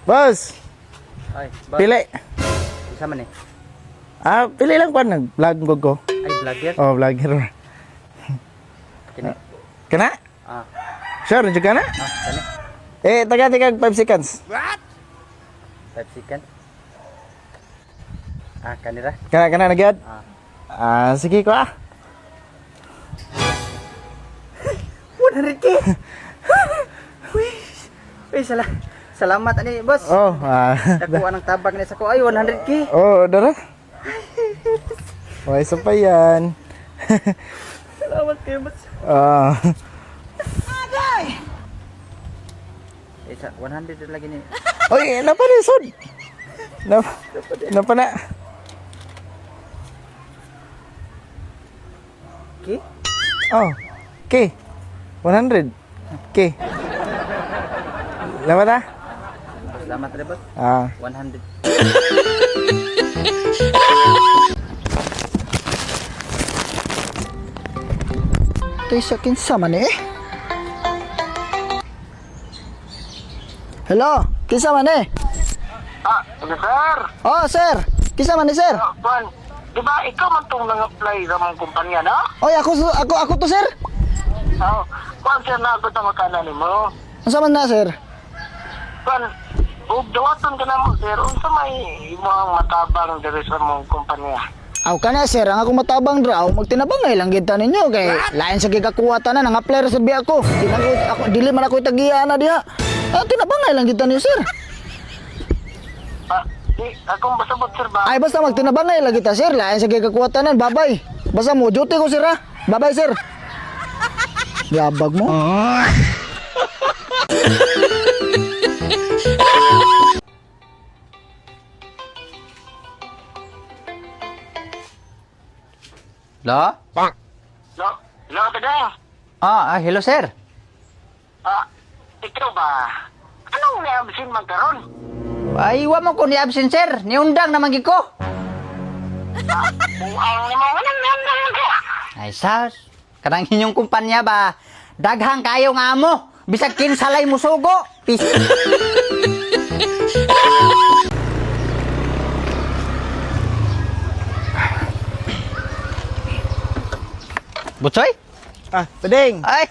Boss, Ay, pili. Isa man eh. Pili lang ko nag-vlog ko. Ay, vlogger. Oh, vlogger. Kini. Kana? Ah, Sure, nandiyo ka na? kani. Taga 5 seconds. 5 seconds. Kanira. Kana nagyad? Ah. Sige ko 100k. Uy, salamat ani, boss. Oh, Nakuha ng tabang ni sa ko. Ay, 100k. oh, dara. May isa pa yan. Salamat kayo, boss. Isa, 100 lagi ni. Oy, napa ni sud? Napa na? Okay? Oh. Okay. 100. Okay. Lama na? Salamat rin, boss. 100. Tayo sa kinsa man eh. Hello, kinsa man eh? Sir. Oh, sir. Kinsa man eh, sir? Juan, di ba ikaw man itong nang-apply sa mga kumpanya, no? Oy, ako to, sir. Oo. Juan, sir, nagot ang makanan mo. Unsa man na, sir? Juan, huwag dawaton ka na mo, sir. Unsa may imong matabang diri sa mong kumpanya? Aw kana, sir, ang ako matabang draw, magtinabangay lang kita ninyo kay lain sa gikakuha tanan ang apply sa biya ko. Dili man ako tagiya na diha. Tinabangay lang kita ninyo, sir. Akong basabot, sir, ba? Ay basta magtinabangay lang kita, sir. Lain sa gikakuha tanan, babay. Basta mo duty ko, sir, ha. Babay, sir. Yabag mo. Hello? Lo, kadang. Hello, sir. Ikaw ba? Anong naabsin magkaroon? Ay, wa mo ko ni absent, sir. Niundang naman gid ko. Buang ni mo, anong ka? Ay, sas. Kanang inyong kumpanya ba? Daghang kayo nga amo. Bisag kinsalay mo sugo. Pis. Butsoy? Peding. Ay.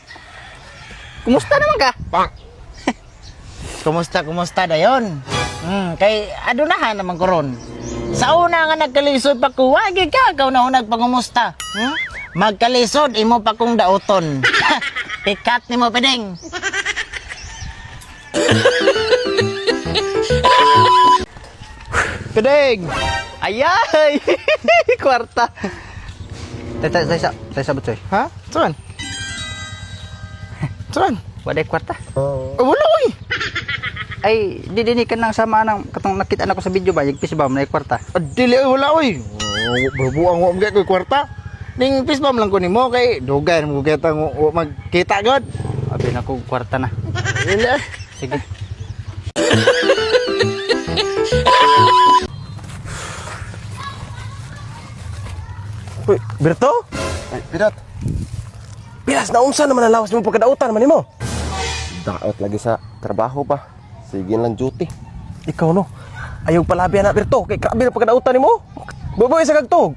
Kumusta naman ka? Kumusta dayon? Kay adunahan naman koron. Sa una nga nagkalisod pa ko, wagi ka na nagpangumusta. Magkalisod imo pa kong dauton. Pikat nimo Peding. Peding. Ayay! Kwarta. Tayo sa Butsoy. Ha? Saan? Saan? Waday kwarta. Wala oy. Ay, didini ka nang sama ng katong nakita na ko sa video ba, yagpis ba, may kwarta. Dili wala oy. Bubuang mo mga kwarta. Ning pisbam lang ko nimo kay dugay mo kita magkita god. Abi na ko kwarta na. Dili. Sige. Uy, Berto? Ay, Pirot. Pilas na unsa naman ang lawas mo pagkadautan man nimo? Daot lagi sa trabaho pa. Sige lang duty. Ikaw no. Ayaw palabi na Berto kay grabe na pagkadautan nimo. Baboy sa kagtog.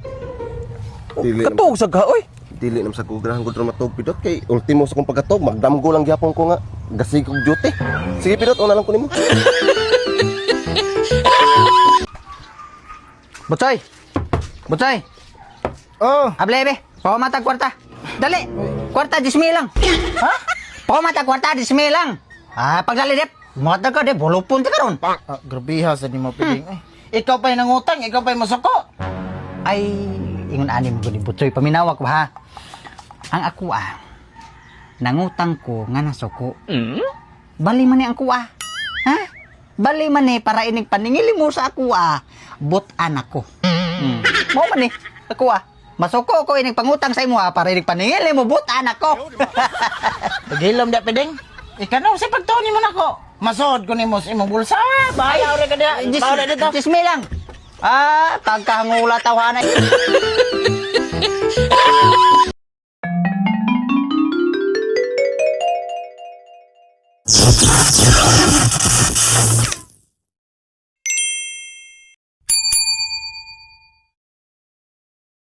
Dili Katog sa ka oy. Dili nam sa kugrahan gud matog pidot kay ultimo sa kong pagkatog magdamgo lang gyapon ko nga gasigog duty. Sige pidot una lang ko nimo. Butsoy! Butsoy! Oh, Ablebe! Pakumatag kwarta! Dali! Kwarta, 10,000 lang! Ha? Pakumatag kwarta, 10,000 lang! Pagdali dep! Matag ka dep, bulupon ka ron! grabe ha sa nimo Peding. Ay, ikaw pa yung nangutang, ikaw pa yung masuko. Ay, ingon ani mo ni Butsoy, paminawak ba ha? Ang ako nangutang ko nga nasuko. Bali man ni ang kuha. Ha? Bali man ni para inig paningili mo sa ako butan ako. Mo man ni ako masuko ko inig pangutang sa imo para inig paningili mo butan ako. Paghilom da Peding. Ikaw na sa pagtuon mo nako. Masod ko nimo sa imong bulsa. Bayaw ra ka diha. Bayaw ra dito. 10,000 lang. Pagkangula tawanan.